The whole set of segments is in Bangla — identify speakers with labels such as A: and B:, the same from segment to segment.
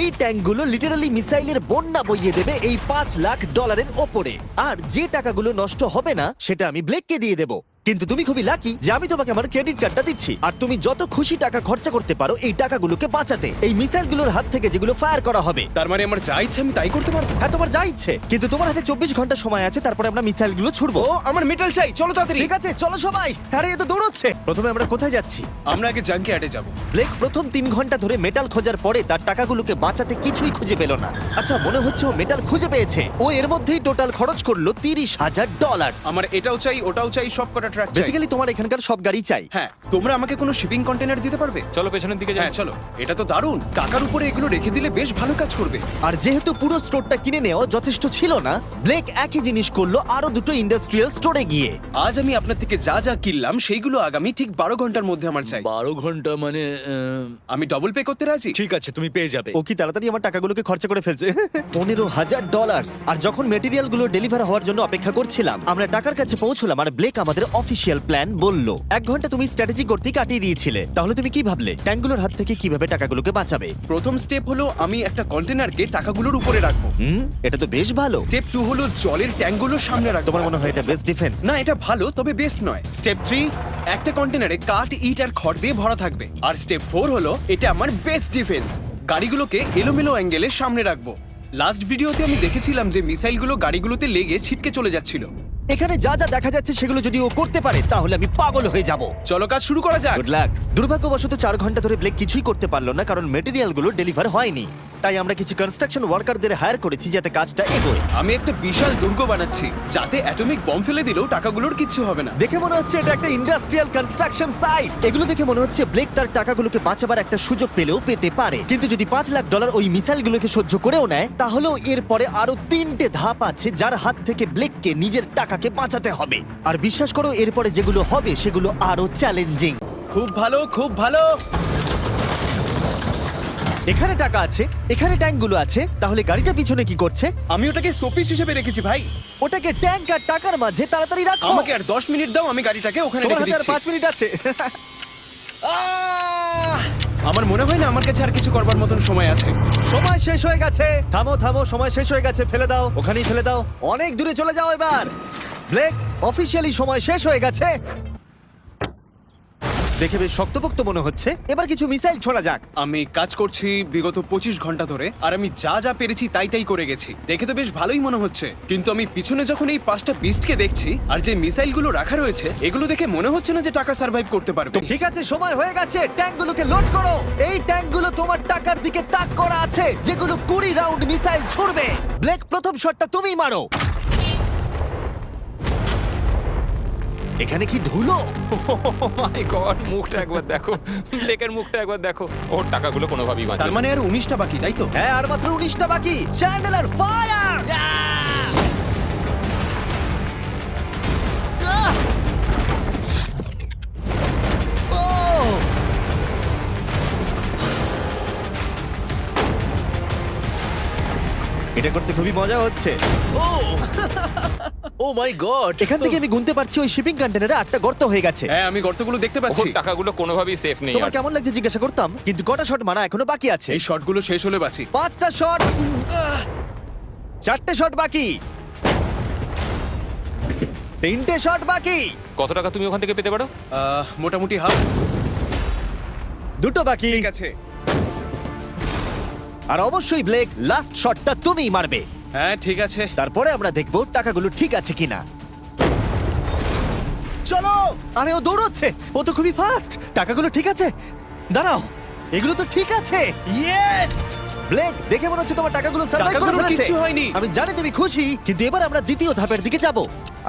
A: এই ট্যাঙ্কগুলো লিটারালি মিসাইলের বন্যা বইয়ে দেবে এই $5 লাখ ওপরে। আর যে টাকাগুলো নষ্ট হবে না সেটা আমি ব্লেককে দিয়ে দেবো। কিন্তু তুমি খুবই লাকি যে আমি তোমাকে আমার ক্রেডিট কার্ডটা দিচ্ছি, আর তুমি যত খুশি টাকা খরচা করতে পারো এই টাকাগুলোকে বাঁচাতে, এই মিসাইলগুলোর হাত থেকে যেগুলো ফায়ার করা হবে।
B: তার মানে আমার যা ইচ্ছে আমি তাই করতে পারবো?
A: হ্যাঁ, তোমার যা ইচ্ছে, কিন্তু তোমার হাতে 24 ঘন্টা সময় আছে, তারপরে আমরা মিসাইলগুলো ছুড়বো।
B: ও আমার মেটাল চাই, চলো তাড়াতাড়ি।
A: ঠিক আছে, চলো সবাই। আরে এ তো দৌড়চ্ছে। প্রথমে আমরা কোথায় যাচ্ছি?
B: আমরা আগে জাঙ্কি অ্যাডে যাব।
A: ব্লেক প্রথম 3 ঘন্টা ধরে মেটাল খোঁজার পরে তার টাকাগুলোকে বাঁচাতে কিছুই খুঁজে পেল না। আচ্ছা, মনে হচ্ছে ও মেটাল খুঁজে পেয়েছে। ও এর মধ্যেই টোটাল খরচ করলো $30,000।
B: আমার এটাও চাই, ওটাও চাই, সব কটা ট্র্যাক চাই।
A: বেসিক্যালি তোমার এখানকার সব গাড়ি চাই।
B: হ্যাঁ, তোমরা আমাকে কোনো শিপিং কন্টেনার দিতে পারবে?
C: চলো পেছনের দিকে যাই।
B: হ্যাঁ চলো, এটা তো দারুণ। টাকার উপরে এগুলো রেখে দিলে বেশ ভালো কাজ করবে।
A: আর যেহেতু পুরো স্টোরটা কিনে নেওয়া যথেষ্ট ছিল না, ব্লেক একই জিনিস করলো আরো দুটো ইন্ডাস্ট্রিয়াল স্টোরে গিয়ে।
B: আজ আমি আপনার থেকে যা যা কিনলাম সেইগুলো আগামী ঠিক 12 ঘন্টার মধ্যে আমার চাই।
D: 12 ঘন্টা মানে
B: আমি ডবল পে করতে রাজি।
D: ঠিক আছে, তুমি পেয়ে যাবে।
A: ও কি তাড়াতাড়ি আমার টাকাগুলোকে খরচা করে ফেলছে। $15,000। আর যখন মেটেরিয়াল গুলো ডেলিভার হওয়ার জন্য অপেক্ষা করছিলাম, আমরা টাকার কাছে পৌঁছলাম আর ব্লেক আমাদের অফিসিয়াল প্ল্যান বলল। 1 ঘন্টা তুমি স্ট্র্যাটেজি করতে কাটিয়ে দিয়েছিলে, তাহলে তুমি কি ভাবলে ট্যাঙ্কগুলোর হাত থেকে কিভাবে টাকাগুলোকে বাঁচাবে?
B: প্রথম স্টেপ হলো আমি একটা কন্টেনারকে টাকাগুলোর উপরে রাখবো।
A: এটা তো বেশ ভালো।
B: স্টেপ 2 হলো জলের ট্যাঙ্কগুলোর সামনে রাখবো।
A: তোমার মনে হয় এটা বেস্ট ডিফেন্স?
B: না, এটা ভালো তবে বেস্ট নয়। স্টেপ 3, একটা কন্টেনারে কাঠ, ইট আর খড় দিয়ে ভরা থাকবে। আর স্টেপ 4 হলো এটা আমার বেস্ট ডিফেন্স। গাড়িগুলোকে এলোমেলো অ্যাঙ্গেলে সামনে রাখবো। লাস্ট ভিডিওতে আমি দেখেছিলাম যে মিসাইলগুলো গাড়িগুলোতে লেগে ছিটকে চলে যাচ্ছিল।
A: এখানে যা যা দেখা যাচ্ছে সেগুলো যদি ও করতে পারে তাহলে আমি পাগল হয়ে যাব।
B: চলো কাজ শুরু করা যাক।
A: Good luck. দুর্ভাগ্যবশত 4 ঘন্টা ধরে ব্লেক কিছুই করতে পারলো না, কারণ মেটেরিয়ালগুলো ডেলিভার হয়নি। তাই আমরা কিছু কনস্ট্রাকশন ওয়ার্কারদের হায়ার করেছি যাতে কাজটা এগোয়।
B: আমি একটা বিশাল দুর্গ বানাচ্ছি যাতে অ্যাটমিক বম ফেলে দিলেও টাকাগুলোর কিচ্ছু হবে না।
A: দেখে মনে হচ্ছে এটা একটা ইন্ডাস্ট্রিয়াল কনস্ট্রাকশন সাইট। এগুলো দেখে মনে হচ্ছে ব্লেক তার টাকাগুলোকে বাঁচাবার একটা সুযোগ পেলেও পেতে পারে, কিন্তু যদি $5 লাখ ওই মিসাইলগুলোকে সহ্য করেও নেয়, তাহলেও এরপরে আরো 3টে ধাপ আছে যার হাত থেকে ব্লেককে নিজের টাকাকে বাঁচাতে হবে। আর বিশ্বাস করো, এরপরে যেগুলো হবে সেগুলো আরো চ্যালেঞ্জিং।
B: খুব ভালো, খুব ভালো।
A: এখানে টাকা আছে, এখানে ট্যাঙ্কগুলো আছে, তাহলে গাড়িটা পিছনে কি করছে?
B: আমি ওটাকে শোপিস হিসেবে রেখেছি ভাই।
A: ওটাকে ট্যাঙ্ক আর টাকার মাঝে তাড়াতাড়ি রাখো।
B: আমাকে আর 10 মিনিট দাও, আমি গাড়িটাকে ওখানে
A: তোমার
B: রেখে
A: হাতে আর
B: দিচ্ছি।
A: 5 মিনিট আছে।
B: আমার মনে হয় না আমার কাছে আর কিছু করবার মতন সময় আছে।
A: সময় শেষ হয়ে গেছে। থামো থামো, সময় শেষ হয়ে গেছে। ফেলে দাও, ওখানেই ফেলে দাও। অনেক দূরে চলে যাও এবার। ব্লেক, অফিসিয়ালি সময় শেষ হয়ে গেছে। দেখে বেশ শক্তপোক্ত মনে হচ্ছে। এবার কিছু মিসাইল ছোড়া যাক।
B: আমি কাজ করছি বিগত 25 ঘন্টা ধরে, আর আমি যা যা পেরেছি তাই তাই করে গেছি। দেখে তো বেশ ভালোই মনে হচ্ছে, কিন্তু আমি পিছনে যখন এই 5টা বিস্টকে দেখছি আর যে মিসাইলগুলো রাখা রয়েছে, এগুলো দেখে মনে হচ্ছে না যে টাকা সার্ভাইভ করতে পারবে।
A: তো ঠিক আছে, সময় হয়ে গেছে। ট্যাঙ্কগুলোকে লোড করো। এই ট্যাঙ্কগুলো তোমার টাকার দিকে তাক করা আছে, যেগুলো 20 রাউন্ড মিসাইল ছুড়বে। ব্লেক, প্রথম শটটা তুমিই মারো। এখানে কি ধুলো?
C: মাই গড, মুখটা একবার দেখো, ব্লেকের মুখটা একবার দেখো। ওর টাকাগুলো কোনোভাবেই
B: তার
C: বাঁচবে।
B: মানে আর 19টা বাকি, তাই তো?
A: হ্যাঁ, আর মাত্র 19টা বাকি। Chandler, fire! এটা করতে খুবই মজা হচ্ছে।
D: ও মাই গড!
A: এখান থেকে আমি গুনতে পারছি ওই শিপিং কন্টেনারে 8টা গর্ত হয়ে গেছে।
B: হ্যাঁ, আমি গর্তগুলো দেখতে
C: ওর
B: পাচ্ছি।
C: টাকাগুলো কোনোভাবেই সেফ নেই।
A: তোমার কেমন লাগছে জিজ্ঞাসা করতাম, কিন্তু কটা শট মারা এখনো বাকি আছে।
B: এই শটগুলো শেষ হলে বাঁচি।
A: 5টা শট, 4টে শট বাকি, 3টে শট বাকি,
C: কত টাকা তুমি ওখান থেকে পেতে পারো?
B: মোটামুটি হাফ।
A: 2টো বাকি।
B: ঠিক আছে।
A: আর অবশ্যই ব্লেক, লাস্ট শটটা তুমিই মারবে।
B: হ্যাঁ ঠিক আছে।
A: তারপরে আমরা দেখবো টাকাগুলো ঠিক আছে কিনা। চলো। আরে ও দৌড়চ্ছে, ও তো খুবই ফাস্ট। টাকাগুলো ঠিক আছে? দাঁড়াও, এগুলো তো ঠিক আছে।
B: ইয়েস!
A: ব্লেক, দেখে মনে হচ্ছে তোমার টাকাগুলো সার্ভাইভ করে
B: টাকাগুলোর
A: ফেলেছে।
B: কিচ্ছু হয়নি।
A: আমি জানি তুমি খুশি, কিন্তু এবার আমরা দ্বিতীয় ধাপের দিকে যাব।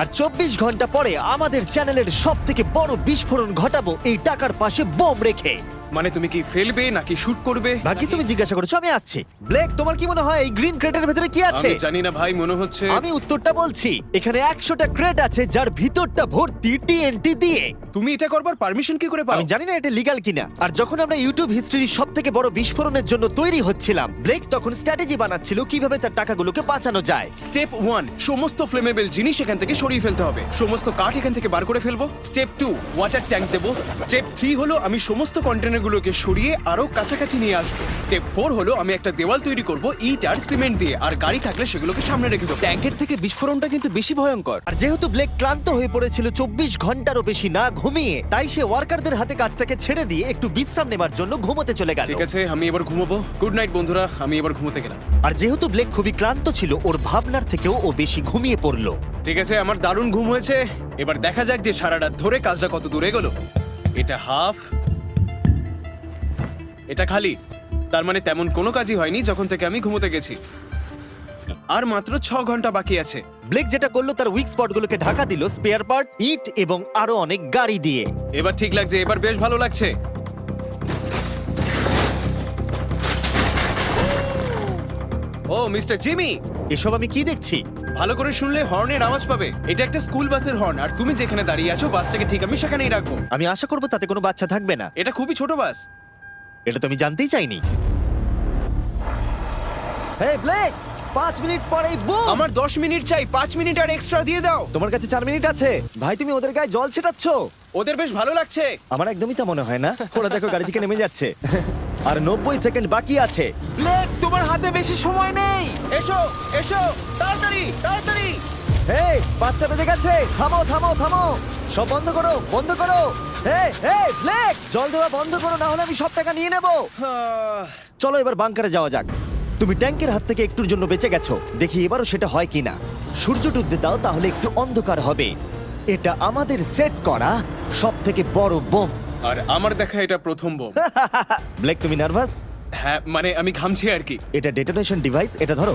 A: আর 24 ঘন্টা পরে আমাদের চ্যানেলের সবথেকে বড় বিস্ফোরণ ঘটাবো এই টাকার পাশে বোম রেখে।
B: মানে তুমি কি ফেলবে নাকি শুট করবে?
A: বাকি তুমি জিজ্ঞাসা করেছো, আমি আসছি। ব্লেক, তোমার কি মনে হয় এই গ্রিন ক্রেটের ভেতরে কি আছে?
B: আমি জানি না ভাই, মনে হচ্ছে।
A: আমি উত্তরটা বলছি। এখানে 100টা ক্রেট আছে যার ভিতরটা ভর্তি টিএনটি দিয়ে।
B: তুমি এটা করবার পারমিশন কি করে পাও?
A: আমি জানি না এটা লিগ্যাল কিনা। আর যখন আমরা ইউটিউব হিস্ট্রির সবথেকে বড় বিস্ফোরণের জন্য তৈরি হচ্ছিলাম, ব্লেক তখন স্ট্র্যাটেজি বানাচ্ছিল কিভাবে তার টাকাগুলোকে বাঁচানো যায়।
B: স্টেপ 1, সমস্ত ফ্লেমেবল জিনিস এখান থেকে সরিয়ে ফেলতে হবে। সমস্ত কাঠ এখান থেকে বার করে ফেলবো। স্টেপ 2, ওয়াটার ট্যাঙ্ক দেবো। স্টেপ 3 হলো আমি সমস্ত কন্টেনার কন্টেনারগুলোকে সরিয়ে আরো কাছাকাছি নিয়ে আসবো। স্টেপ 4 হলো আমি একটা দেওয়াল তৈরি করব ইট আর সিমেন্ট দিয়ে, আর গাড়ি থাকলে সেগুলোকে সামনে রেখে দেবো। ট্যাঙ্কের থেকে বিস্ফোরণটা কিন্তু বেশি ভয়ঙ্কর।
A: আর যেহেতু ব্লেক ক্লান্ত হয়ে পড়েছিল 24 ঘন্টারও বেশি না ঘুমিয়ে, তাই সে ওয়ার্কারদের হাতে কাজটাকে ছেড়ে দিয়ে একটু বিশ্রাম নেবার জন্য ঘুমোতে চলে গেল।
B: ঠিক আছে, আমি এবার ঘুমাবো। গুড নাইট বন্ধুরা, আমি এবার ঘুমোতে গেলাম।
A: আর যেহেতু ব্লেক খুবই ক্লান্ত ছিল, ওর ভাবনার থেকেও ও বেশি ঘুমিয়ে পড়লো।
B: ঠিক আছে, আমার দারুণ ঘুম হয়েছে। এবার দেখা যাক যে সারা রাত ধরে কাজটা কত দূরে গেল। এটা হাফ, এটা খালি। তার মানে তেমন কোনো কাজই হয়নি যখন থেকে আমি ঘুমোতে গেছি। আর মাত্র 6 ঘন্টা বাকি আছে।
A: ব্লেক যেটা করলো তার উইক স্পটগুলোকে ঢাকা দিল স্পেয়ার পার্ট, ইট এবং আরো অনেক গাড়ি দিয়ে।
B: এবার ঠিক লাগছে, এবার বেশ ভালো লাগছে। ও মিস্টার জিমি,
A: এসব আমি কি দেখছি?
B: ভালো করে শুনলে হর্নের আওয়াজ পাবে। এটা একটা স্কুল বাসের হর্ন, আর তুমি যেখানে দাঁড়িয়ে আছো বাসটাকে ঠিক আমি সেখানেই রাখবো।
A: আমি আশা করবো তাতে কোনো বাচ্চা থাকবে না।
B: এটা খুবই ছোট বাস।
A: এটা তো আমি জানতেই চাইনি। হেই ব্লেক, 5 মিনিট পরেই বুম!
B: আমার 10 মিনিট চাই, 5 মিনিট আর এক্সট্রা দিয়ে দাও।
A: তোমার কাছে 4 মিনিট আছে। ভাই তুমি ওদের গায়ে জল ছেটাচ্ছ।
B: ওদের বেশ ভালো লাগছে।
A: আমার একদমই তা মনে হয় না। ওরা দেখো গাড়ি থেকে নেমে যাচ্ছে। আর 90 সেকেন্ড বাকি আছে।
B: ব্লেক, তোমার হাতে বেশি সময় নেই। এসো এসো, তাড়াতাড়ি তাড়াতাড়ি।
A: হেই, 5টা বেজে গেছে। থামো থামো থামো, সব বন্ধ করো বন্ধ করো। হেই হেই ব্লেক, জল দেওয়া বন্ধ করো, না হলে আমি সব টাকা নিয়ে নেব। চলো এবার বাংকারে যাওয়া যাক। তুমি ট্যাঙ্কের হাত থেকে একটুর জন্য বেঁচে গেছো। দেখি এবারও সেটা হয় কিনা। সূর্য ডুবতে দাও, তাহলে একটু অন্ধকার হবে। এটা আমাদের সেট করা সব থেকে বড় বোম।
B: আর আমার দেখা এটা প্রথম বোম।
A: ব্লেক তুমি নার্ভাস?
B: হ্যাঁ, মানে আমি ঘামছি আর কি।
A: এটা ডেটোনেশন ডিভাইস, এটা ধরো।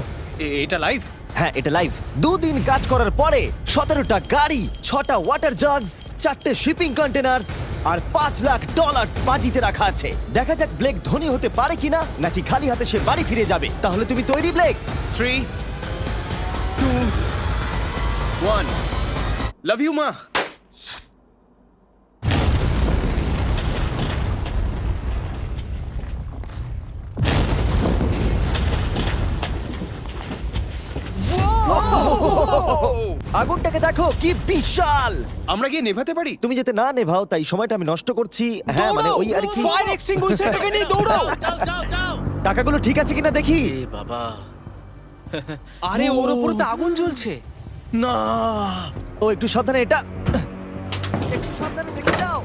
B: এটা লাইভ?
A: হ্যাঁ, এটা লাইভ। 2 দিন কাজ করার পরে 17টা গাড়ি, 6টা ওয়াটার জাগস, 4টে শিপিং কন্টেনার্স আর $5 লাখ বাজিতে রাখা আছে। দেখা যাক ব্লেক ধনী হতে পারে কিনা, নাকি খালি হাতে সে বাড়ি ফিরে যাবে। তাহলে তুমি তৈরি ব্লেক?
B: 3 2 1 লাভ ইউ মা।
A: আগুনটাকে দেখো কি বিশাল।
B: আমরা গিয়ে নেভাতে পারি?
A: তুমি যেতে না নেভাও, তাই সময়টা আমি নষ্ট করছি। হ্যাঁ মানে ওই আর কি।
B: ফায়ার এক্সটিংগুইশারটাকে নিয়ে দৌড়াও।
A: টাকাগুলো ঠিক আছে কিনা দেখি।
D: এ বাবা,
B: আরে ওর উপরে তো আগুন জ্বলছে।
D: না!
A: ও একটু সাবধানে, এটা একটু সাবধানে দেখে যাও।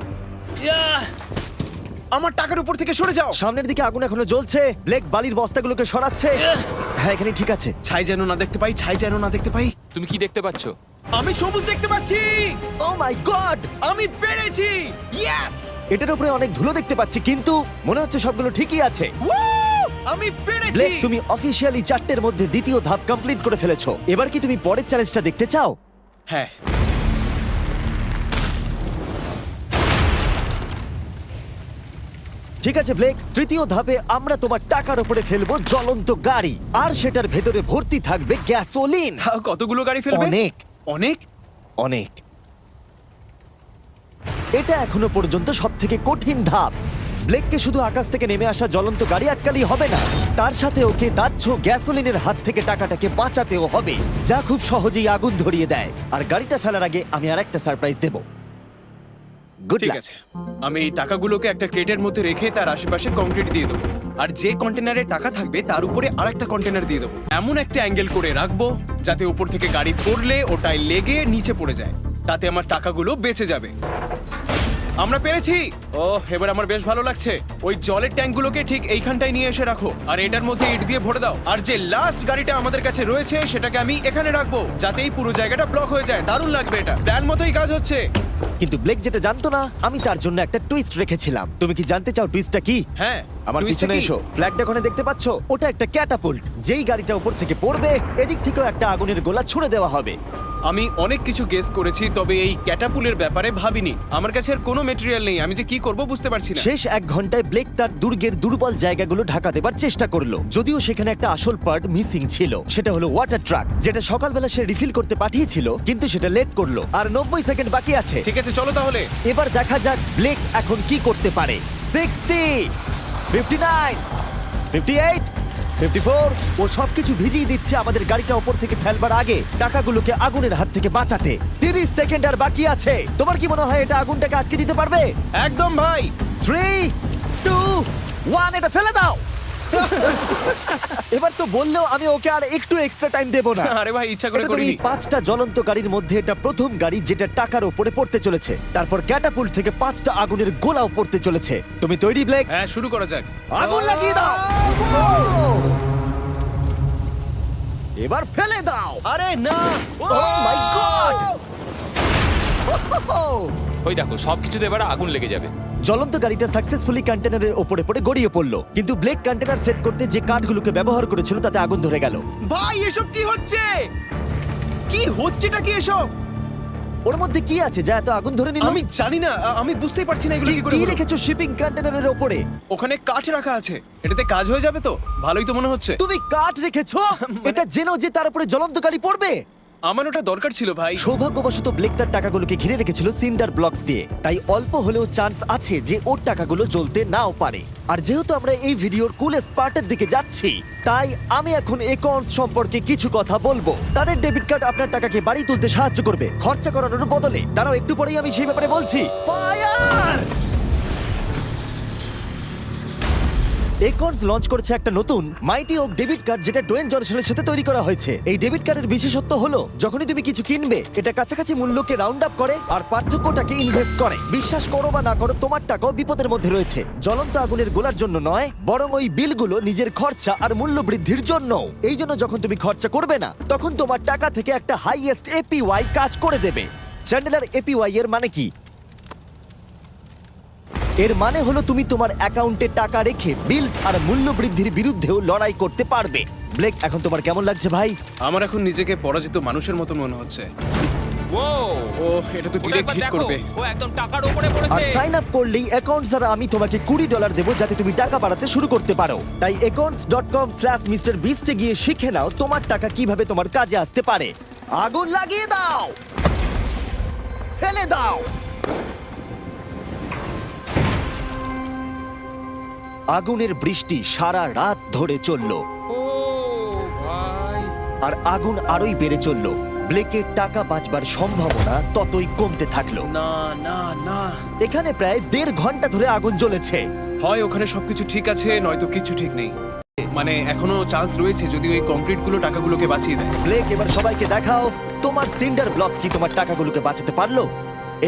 B: আমার টাকার উপর থেকে সরে যাও।
A: সামনের দিকে আগুন এখনো জ্বলছে। ব্লেক বালির বস্তাগুলোকে সরাচ্ছে। হ্যাঁ, এখানে ঠিক আছে।
B: ছাই যেন না দেখতে পাই, ছাই যেন না দেখতে পাই।
C: তুমি কি দেখতে পাচ্ছো?
B: আমি সবুজ দেখতে পাচ্ছি।
A: ও মাই গড,
B: আমি পেরেছি। ইয়েস!
A: এটার উপরে অনেক ধুলো দেখতে পাচ্ছি, কিন্তু মনে হচ্ছে সবগুলো ঠিকই আছে।
B: আমি পেরেছি।
A: ব্লেক, তুমি অফিসিয়ালি 4টের মধ্যে দ্বিতীয় ধাপ কমপ্লিট করে ফেলেছো। এবার কি তুমি পরের চ্যালেঞ্জটা দেখতে চাও?
B: হ্যাঁ।
A: ঠিক আছে ব্লেক, তৃতীয় ধাপে আমরা তোমার টাকার উপরে ফেলবো জ্বলন্ত গাড়ি, আর সেটার ভেতরে ভর্তি থাকবে গ্যাসোলিন।
B: তাও কতগুলো গাড়ি ফেলবে?
A: অনেক
B: অনেক?
A: অনেক। এটা এখনো পর্যন্ত সব থেকে কঠিন ধাপ। ব্লেককে শুধু আকাশ থেকে নেমে আসা জ্বলন্ত গাড়ি আটকালেই হবে না, তার সাথে ওকে দাহ্য গ্যাসোলিনের হাত থেকে টাকাটাকে বাঁচাতেও হবে, যা খুব সহজেই আগুন ধরিয়ে দেয়। আর গাড়িটা ফেলার আগে আমি আরেকটা সারপ্রাইজ দেব। গুড
B: ঠিক
A: লাক।
B: আছে, আমি এই টাকাগুলোকে একটা ক্রেটের মধ্যে রেখে তার আশেপাশে কংক্রিট দিয়ে দেবো। আর যে কন্টেনারে টাকা থাকবে তার উপরে আরেকটা কন্টেনার দিয়ে দেবো। এমন একটা অ্যাঙ্গেল করে রাখবো যাতে উপর থেকে গাড়ি পড়লে ওটাই লেগে নিচে পড়ে যায়। তাতে আমার টাকাগুলো বেঁচে যাবে। আমরা পেরেছি। ও, এবার আমার বেশ ভালো লাগছে। ওই জলের ট্যাঙ্কগুলোকে ঠিক এইখানটায় নিয়ে এসে রাখো, আর এটার মধ্যে ইট দিয়ে ভরে দাও। আর যে লাস্ট গাড়িটা আমাদের কাছে রয়েছে সেটাকে আমি এখানে রাখবো, যাতে এই পুরো জায়গাটা ব্লক হয়ে যায়। দারুণ লাগবে, এটা প্ল্যান মতোই কাজ হচ্ছে।
A: কিন্তু ব্লেক যেটা জানতো না, আমি তার জন্য একটা টুইস্ট রেখেছিলাম। তুমি কি জানতে চাও টুইস্টটা কি?
B: হ্যাঁ,
A: আমার
B: টুইস্টটা
A: পিছনে
B: কি?
A: এসো। ফ্ল্যাগটা ওখানে দেখতে পাচ্ছ? ওটা একটা ক্যাটাপুল্ট। যেই গাড়িটা উপর থেকে পড়বে, এদিক থেকেও একটা আগুনের গোলা ছুড়ে দেওয়া হবে।
B: আমি অনেক কিছু গেস করেছি, তবে এই ক্যাটাপুলের ব্যাপারে ভাবিনি। আমার কাছে আর কোনো মেটেরিয়াল নেই, আমি যে কি করব বুঝতে পারছি না।
A: শেষ 1 ঘন্টায় ব্লেক তার দুর্গের দুর্বল জায়গাগুলো ঢাকা দেবার চেষ্টা করলো, যদিও সেখানে একটা আসল পার্ট মিসিং ছিল। সেটা হলো ওয়াটার ট্রাক, যেটা সকালবেলা সে রিফিল করতে পাঠিয়েছিল, কিন্তু সেটা লেট করলো। আর 90 সেকেন্ড বাকি আছে।
B: ঠিক আছে, চলো তাহলে।
A: এবার দেখা যাক ব্লেক এখন কি করতে পারে। 60, 59, 58, 54। ও সবকিছু ভিজিয়ে দিচ্ছে আমাদের গাড়িটা ওপর থেকে ফেলবার আগে, টাকাগুলোকে আগুনের হাত থেকে বাঁচাতে। 30 সেকেন্ড আর বাকি আছে। তোমার কি মনে হয় এটা আগুনটাকে আটকে দিতে পারবে?
B: একদম ভাই।
A: 3, 2, ওয়ান, এটা ফেলে দাও। এবার তো বললেও আমি ওকে আর একটু এক্সট্রা টাইম দেবো না।
B: আরে ভাই ইচ্ছা করে
A: এটা তুমি
B: করিনি।
A: 5টা জ্বলন্ত গাড়ির মধ্যে এটা প্রথম গাড়ি যেটা টাকার উপরে পড়তে চলেছে। তারপর ক্যাটাপুল্ট থেকে 5টা আগুনের গোলাও পড়তে চলেছে। তুমি তৈরি ব্লেক?
B: হ্যাঁ শুরু করা যাক।
A: আগুন লাগিয়ে দাও। এবার ফেলে দাও।
B: আরে না,
A: ও মাই গড!
C: ওই দেখো সবকিছুতে এবার আগুন লেগে যাবে।
A: জ্বলন্ত গাড়িটা সাকসেসফুলি কন্টেনারের ওপরে পড়ে গড়িয়ে পড়লো, কিন্তু ব্লেক কন্টেনার সেট করতে যে কাঠগুলোকে ব্যবহার করেছিল তাতে আগুন ধরে গেল।
B: ভাই এসব কি হচ্ছে? কি হচ্ছেটা কি এসব?
A: ওর মধ্যে কি আছে যা এত আগুন ধরে নিল?
B: আমি জানি না, আমি বুঝতেই পারছি না এগুলো কি করে
A: কি
B: হলো।
A: রেখেছো শিপিং কন্টেনারের ওপরে?
B: ওখানে কাঠ রাখা আছে, এটাতে কাজ হয়ে যাবে তো? ভালোই তো মনে হচ্ছে।
A: তুমি কাঠ রেখেছো? এটা জেনো যে তার উপরে জ্বলন্ত গাড়ি পড়বে।
B: আমার ওটা দরকার ছিল ভাই।
A: সৌভাগ্যবশত ব্লেক তার টাকাগুলোকে ঘিরে রেখেছিল সিন্ডার ব্লকস দিয়ে, তাই অল্প হলেও চান্স আছে যে ওর টাকাগুলো জ্বলতে নাও পারে। আর যেহেতু আমরা এই ভিডিওর কুলেস্ট পার্টের দিকে যাচ্ছি, তাই আমি এখন একর্নস সম্পর্কে কিছু কথা বলবো। তাদের ডেবিট কার্ড আপনার টাকাকে বাড়ি তুলতে সাহায্য করবে খরচা করানোর বদলে। দাঁড়াও, একটু পরেই আমি সেই ব্যাপারে বলছি। ফায়ার! একর্নস লঞ্চ করেছে একটা নতুন মাইটি ওক ডেবিট কার্ড, যেটা ডোয়েন জনসনের সাথে তৈরি করা হয়েছে। এই ডেবিট কার্ডের বিশেষত্ব হলো যখনই তুমি কিছু কিনবে, এটা কাছাকাছি মূল্যকে রাউন্ড আপ করে আর পার্থক্যটাকে ইনভেস্ট করে। বিশ্বাস করো বা না করো, তোমার টাকাও বিপদের মধ্যে রয়েছে। জ্বলন্ত আগুনের গোলার জন্য নয়, বরং ওই বিলগুলো নিজের খরচা আর মূল্য বৃদ্ধির জন্য। এই জন্য যখন তুমি খরচা করবে না, তখন তোমার টাকা থেকে একটা হাইয়েস্ট এপিওয়াই কাজ করে দেবে। চ্যান্ডেলার, এপিওয়াই এর মানে কি? এর মানে হলো তুমি তোমার অ্যাকাউন্টে টাকা রেখে বিলস আর মূল্য বৃদ্ধির বিরুদ্ধেও লড়াই করতে পারবে। ব্লেক, এখন তোমার কেমন লাগছে ভাই?
B: আমার এখন নিজেকে পরাজিত মানুষের মতো মনে হচ্ছে।
C: ও
B: ও এটা তো
C: ওটা
B: ডিরেক্ট
C: একবার
B: হিট
C: দেখো,
B: করবে।
C: ও একদম টাকার উপরে
A: আর
C: পড়েছে।
A: সাইন আপ করলেই অ্যাকাউন্টস দ্বারা আমি তোমাকে $20 দেবো যাতে তুমি টাকা বাড়াতে শুরু করতে পারো। তাই accounts.com/MrBeast এ গিয়ে শিখে নাও তোমার টাকা কিভাবে তোমার কাজে আসতে পারে। আগুন লাগিয়ে দাও, ফেলে দাও। আগুনের বৃষ্টি সারা রাত ধরে চলল,
C: ও ভাই,
A: আর আগুন আরোই বেড়ে চলল। ব্লেকের টাকা বাঁচবার সম্ভাবনা ততই কমতে থাকলো।
B: না না না,
A: এখানে প্রায় 1.5 ঘন্টা ধরে আগুন জ্বলেছে।
B: হয় ওখানে সবকিছু ঠিক আছে, নয়তো কিছু ঠিক নেই। মানে এখনো চান্স রয়েছে যদি ওই কংক্রিট গুলো টাকাগুলোকে বাঁচিয়ে দেয়।
A: ব্লেক, এবার সবাইকে দেখাও তোমার সিন্ডার ব্লক কি তোমার টাকাগুলোকে বাঁচাতে পারলো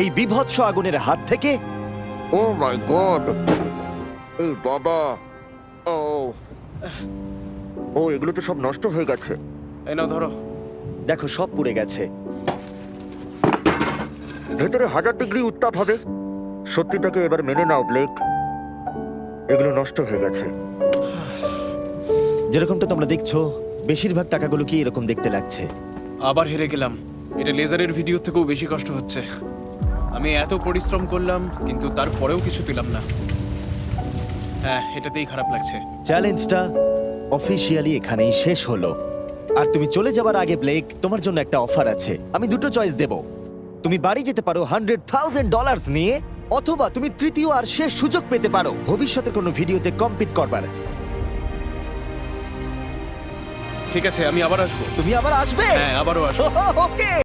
A: এই বিভৎস আগুনের হাত থেকে।
E: ও মাই গড! এই বাবা! ও ও এগুলো তো সব নষ্ট হয়ে গেছে।
B: এই নাও ধরো।
A: দেখো, সব পুড়ে গেছে।
E: ভেতরে 1000 ডিগ্রি উত্তাপ হবে। সত্যিটাকে এবার মেনে নাও ব্লেক, এগুলো নষ্ট হয়ে গেছে।
A: যেরকমটা তোমরা দেখছো, বেশিরভাগ টাকাগুলো কি এরকম দেখতে লাগছে।
B: আবার হেরে গেলাম। এটা লেজারের ভিডিও থেকেও বেশি কষ্ট হচ্ছে। আমি এত পরিশ্রম করলাম কিন্তু তারপরেও কিছু পেলাম না। হ্যাঁ, এটাতেই খারাপ লাগছে।
A: চ্যালেঞ্জটা অফিসিয়ালি এখানেই শেষ হলো। আর তুমি চলে যাবার আগে ব্লেক, তোমার জন্য একটা অফার আছে। আমি দুটো চয়েস দেব। তুমি বাড়ি যেতে পারো $100,000 নিয়ে, অথবা তুমি তৃতীয় আর শেষ সুযোগ পেতে পারো ভবিষ্যতের কোনো ভিডিওতে কম্পিট করবার।
B: ঠিক আছে, আমি আবার আসবো।
A: তুমি আবার আসবে?
B: হ্যাঁ, আবারও আসবো।
A: ওকে।